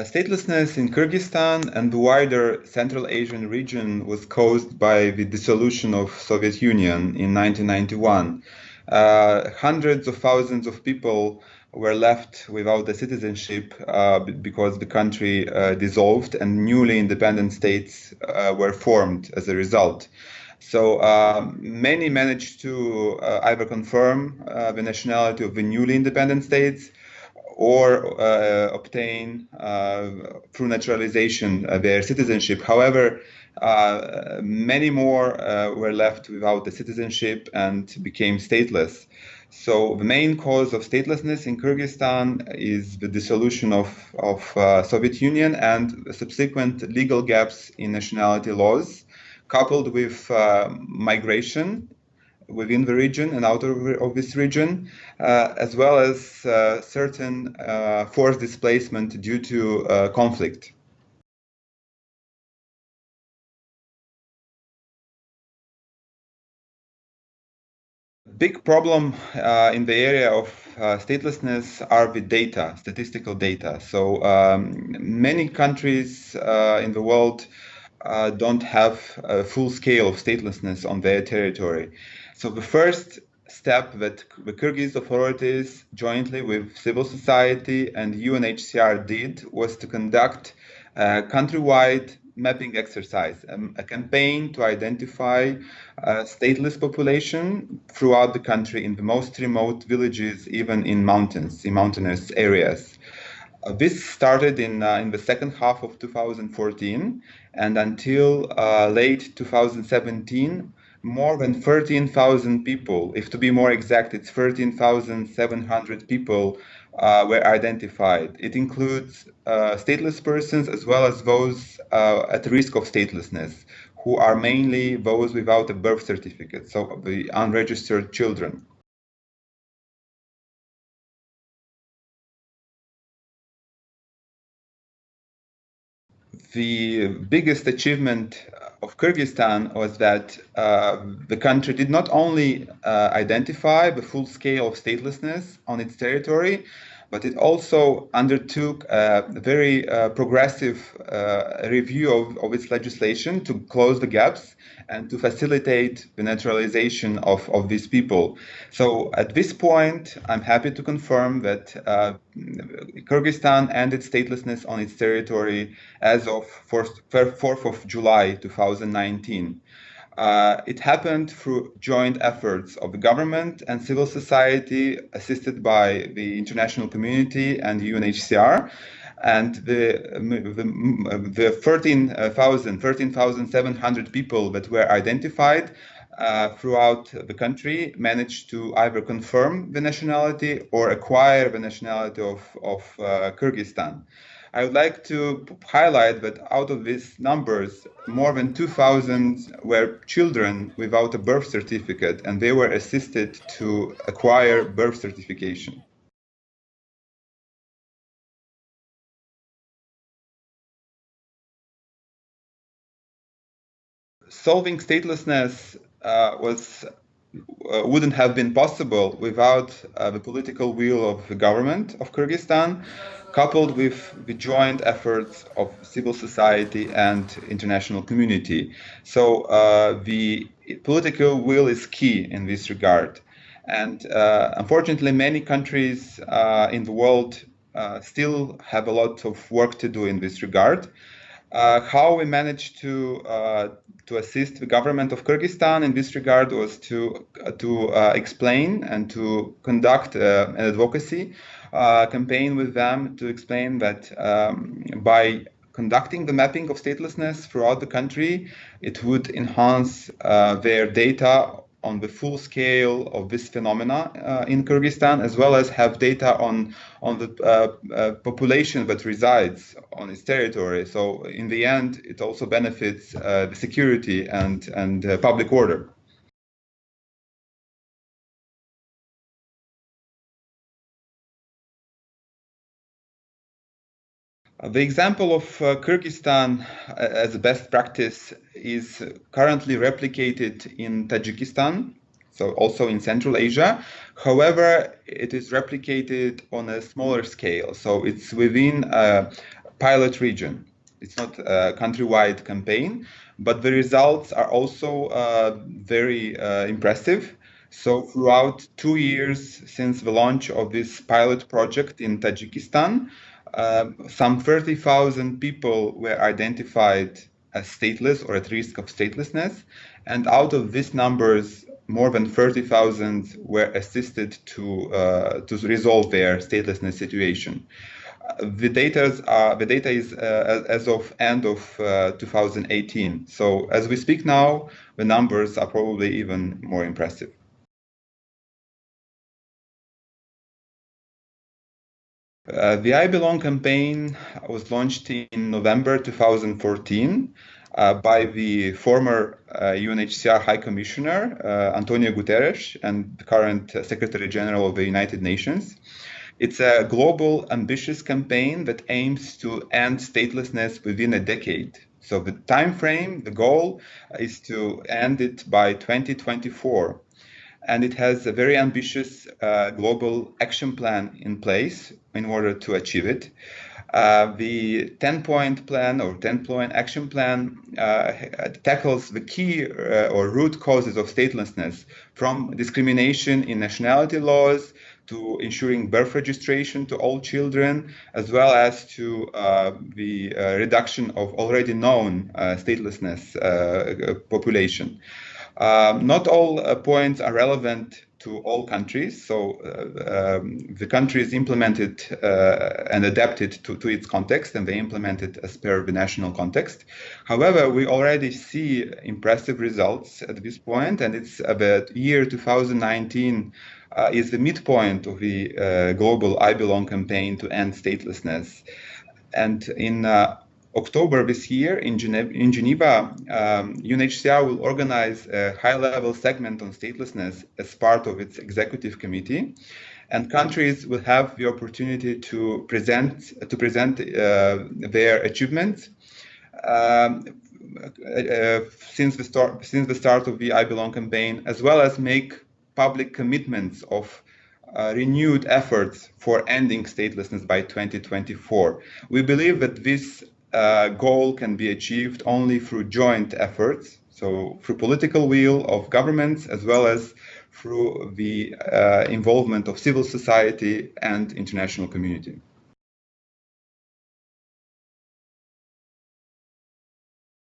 Statelessness in Kyrgyzstan and the wider Central Asian region was caused by the dissolution of Soviet Union in 1991. Hundreds of thousands of people were left without a citizenship because the country dissolved and newly independent states were formed as a result. So many managed to either confirm the nationality of the newly independent states or obtain through naturalization their citizenship. However, many more were left without the citizenship and became stateless. So the main cause of statelessness in Kyrgyzstan is the dissolution of Soviet Union and subsequent legal gaps in nationality laws, coupled with migration within the region and out of this region, as well as certain forced displacement due to conflict. Big problem in the area of statelessness are the data, statistical data. So many countries in the world don't have a full scale of statelessness on their territory. So the first step that the Kyrgyz authorities, jointly with civil society and UNHCR, did was to conduct a countrywide mapping exercise, a campaign to identify stateless population throughout the country in the most remote villages, even in mountainous areas. This started in the second half of 2014, and until late 2017, more than 13,000 people, if to be more exact, it's 13,700 people were identified. It includes stateless persons as well as those at risk of statelessness, who are mainly those without a birth certificate, so the unregistered children. The biggest achievement of Kyrgyzstan was that the country did not only identify the full scale of statelessness on its territory, but it also undertook a very progressive review of its legislation to close the gaps and to facilitate the naturalization of these people. So at this point, I'm happy to confirm that Kyrgyzstan ended statelessness on its territory as of 4th of July 2019. It happened through joint efforts of the government and civil society, assisted by the international community and UNHCR. And the 13,700 people that were identified throughout the country managed to either confirm the nationality or acquire the nationality of Kyrgyzstan. I would like to highlight that out of these numbers, more than 2,000 were children without a birth certificate, and they were assisted to acquire birth certification. Solving statelessness wouldn't have been possible without the political will of the government of Kyrgyzstan, coupled with the joint efforts of civil society and international community. So the political will is key in this regard. And unfortunately, many countries in the world still have a lot of work to do in this regard. How we managed to assist the government of Kyrgyzstan in this regard was to explain and to conduct an advocacy campaign with them to explain that by conducting the mapping of statelessness throughout the country, it would enhance their data on the full scale of this phenomena in Kyrgyzstan, as well as have data on the population that resides on its territory. So in the end, it also benefits the security and public order. The example of Kyrgyzstan as a best practice is currently replicated in Tajikistan, so also in Central Asia. However, it is replicated on a smaller scale. So it's within a pilot region. It's not a countrywide campaign, but the results are also very impressive. So throughout 2 years since the launch of this pilot project in Tajikistan, some 30,000 people were identified as stateless or at risk of statelessness. And out of these numbers, more than 30,000 were assisted to resolve their statelessness situation. The data is as of end of 2018. So as we speak now, the numbers are probably even more impressive. The IBELONG campaign was launched in November 2014 by the former UNHCR High Commissioner, Antonio Guterres, and the current Secretary General of the United Nations. It's a global, ambitious campaign that aims to end statelessness within a decade. So the time frame, the goal, is to end it by 2024. And it has a very ambitious global action plan in place in order to achieve it. The 10-point plan or 10-point action plan tackles the key or root causes of statelessness, from discrimination in nationality laws to ensuring birth registration to all children, as well as to the reduction of already known statelessness population. Not all points are relevant to all countries, so the countries implemented and adapted to its context, and they implemented as per the national context. However, we already see impressive results at this point, and it's about year 2019 is the midpoint of the global IBELONG campaign to end statelessness. And in October this year in Geneva, UNHCR will organize a high-level segment on statelessness as part of its executive committee, and countries will have the opportunity to present their achievements since the start of the IBELONG campaign, as well as make public commitments of renewed efforts for ending statelessness by 2024. We believe that this goal can be achieved only through joint efforts, so through political will of governments, as well as through the involvement of civil society and international community.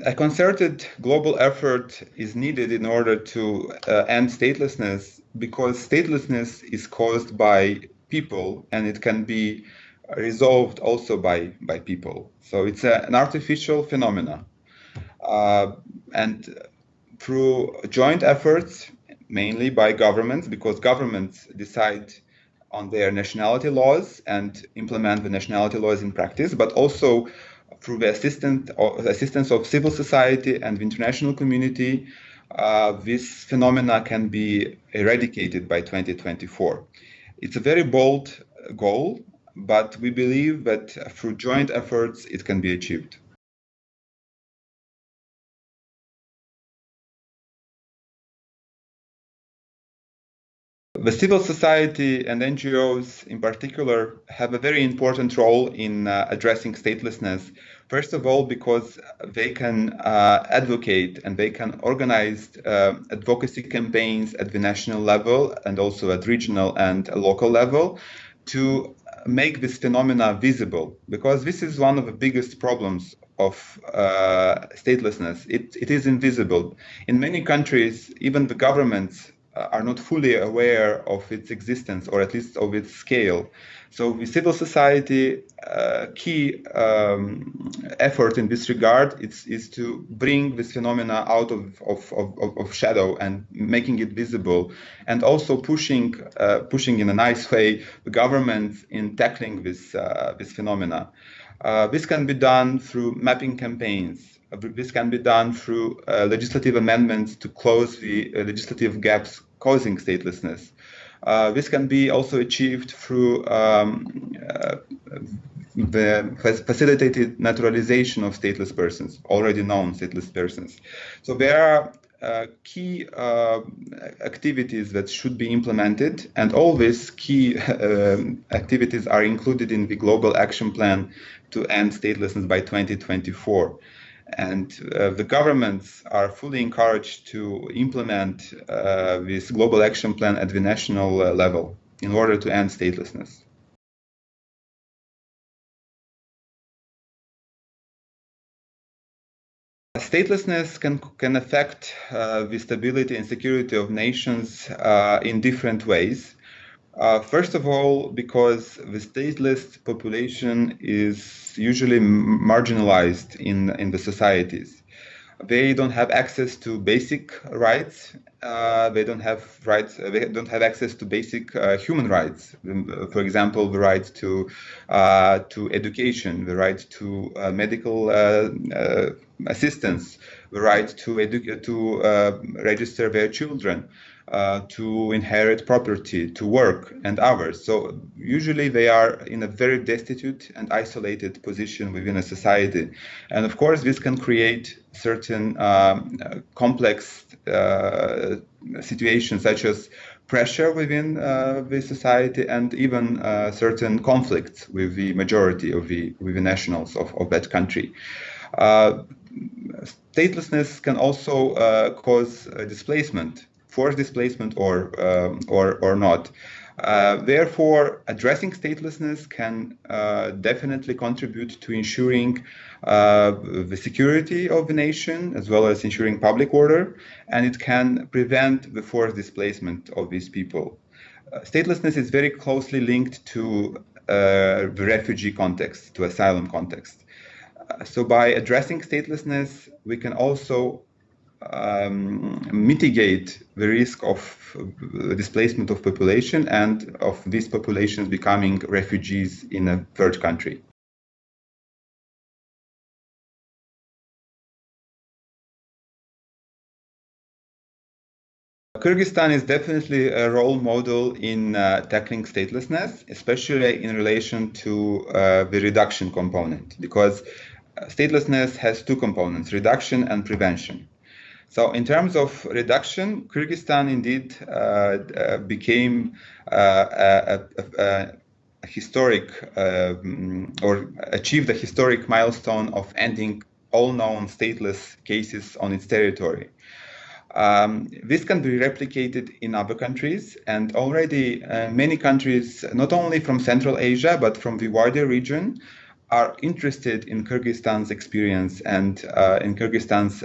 A concerted global effort is needed in order to end statelessness, because statelessness is caused by people and it can be resolved also by people. So it's an artificial phenomena. And through joint efforts, mainly by governments, because governments decide on their nationality laws and implement the nationality laws in practice, but also through the assistance of civil society and the international community, this phenomena can be eradicated by 2024. It's a very bold goal, but we believe that through joint efforts it can be achieved. The civil society and NGOs in particular have a very important role in addressing statelessness. First of all, because they can advocate and they can organize advocacy campaigns at the national level and also at regional and local level to make this phenomena visible, because this is one of the biggest problems of statelessness. It is invisible. In many countries, even the governments are not fully aware of its existence, or at least of its scale. So the civil society key effort in this regard is to bring this phenomena out of shadow and making it visible, and also pushing in a nice way the government in tackling this phenomena. This can be done through mapping campaigns. This can be done through legislative amendments to close the legislative gaps causing statelessness. This can be also achieved through the facilitated naturalization of stateless persons, already known stateless persons. So there are key activities that should be implemented, and all these key activities are included in the Global Action Plan to end statelessness by 2024. And the governments are fully encouraged to implement this Global Action Plan at the national level in order to end statelessness. Statelessness can affect the stability and security of nations in different ways. First of all, because the stateless population is usually marginalized in the societies. They don't have access to basic rights. They don't have rights. They don't have access to basic human rights. For example, the right to education, the right to medical assistance, the right to register their children, to inherit property, to work, and others. So usually they are in a very destitute and isolated position within a society. And of course, this can create certain complex situations such as pressure within the society and even certain conflicts with the majority of the nationals of that country. Statelessness can also cause displacement, forced displacement or not. Therefore, addressing statelessness can definitely contribute to ensuring the security of the nation as well as ensuring public order, and it can prevent the forced displacement of these people. Statelessness is very closely linked to the refugee context, to asylum context. So by addressing statelessness, we can also mitigate the risk of displacement of population and of these populations becoming refugees in a third country. Kyrgyzstan is definitely a role model in tackling statelessness, especially in relation to the reduction component, because statelessness has two components, reduction and prevention. So in terms of reduction, Kyrgyzstan indeed became a historic or achieved a historic milestone of ending all known stateless cases on its territory. This can be replicated in other countries, and already many countries, not only from Central Asia, but from the wider region, are interested in Kyrgyzstan's experience and in Kyrgyzstan's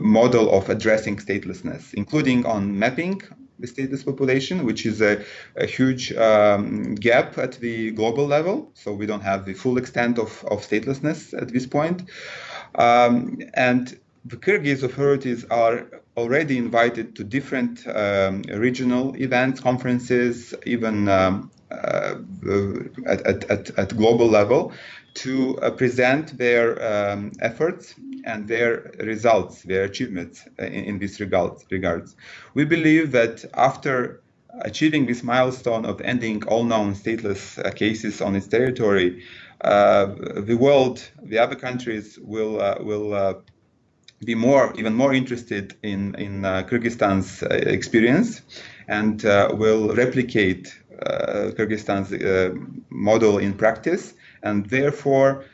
model of addressing statelessness, including on mapping the stateless population, which is a huge gap at the global level. So we don't have the full extent of statelessness at this point. And the Kyrgyz authorities are already invited to different regional events, conferences, even at global level, to present their efforts and their results, their achievements in this regards. We believe that after achieving this milestone of ending all known stateless cases on its territory, the world, the other countries will be even more interested in Kyrgyzstan's experience and will replicate Kyrgyzstan's model in practice, and therefore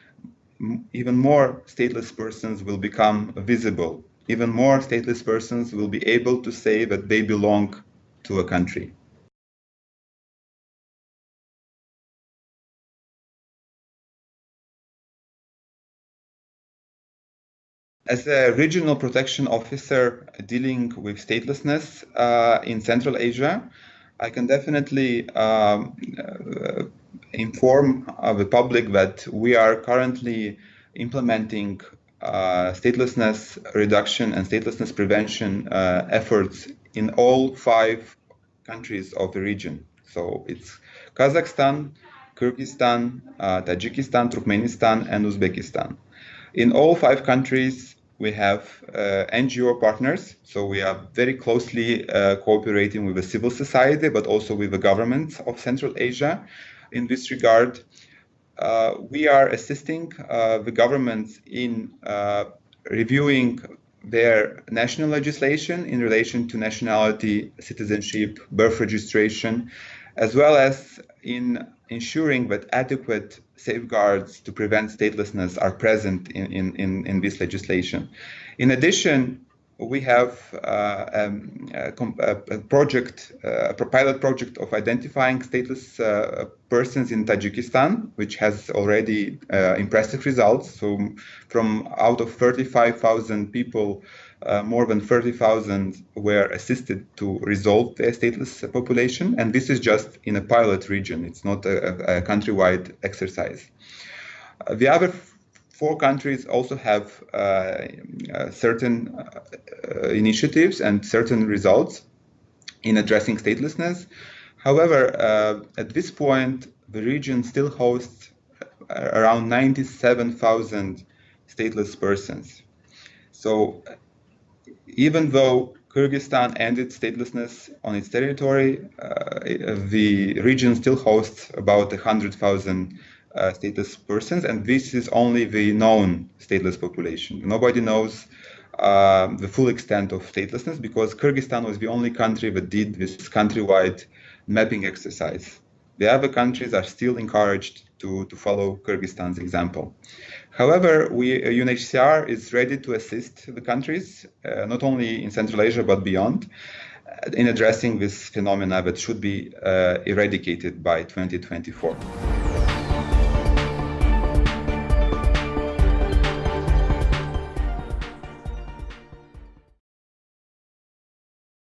even more stateless persons will become visible. Even more stateless persons will be able to say that they belong to a country. As a regional protection officer dealing with statelessness in Central Asia, I can definitely inform the public that we are currently implementing statelessness reduction and statelessness prevention efforts in all 5 countries of the region. So it's Kazakhstan, Kyrgyzstan, Tajikistan, Turkmenistan, and Uzbekistan. In all 5 countries, we have NGO partners, so we are very closely cooperating with the civil society, but also with the governments of Central Asia. In this regard, we are assisting the governments in reviewing their national legislation in relation to nationality, citizenship, birth registration, as well as in ensuring that adequate safeguards to prevent statelessness are present in this legislation. In addition, we have a pilot project of identifying stateless persons in Tajikistan, which has already impressive results. So from out of 35,000 people, more than 30,000 were assisted to resolve their stateless population. And this is just in a pilot region. It's not a countrywide exercise. The other 4 countries also have certain initiatives and certain results in addressing statelessness. However, at this point, the region still hosts around 97,000 stateless persons. So even though Kyrgyzstan ended statelessness on its territory, the region still hosts about 100,000 stateless persons, and this is only the known stateless population. Nobody knows the full extent of statelessness because Kyrgyzstan was the only country that did this countrywide mapping exercise. The other countries are still encouraged to follow Kyrgyzstan's example. However, UNHCR is ready to assist the countries, not only in Central Asia but beyond, in addressing this phenomena that should be eradicated by 2024.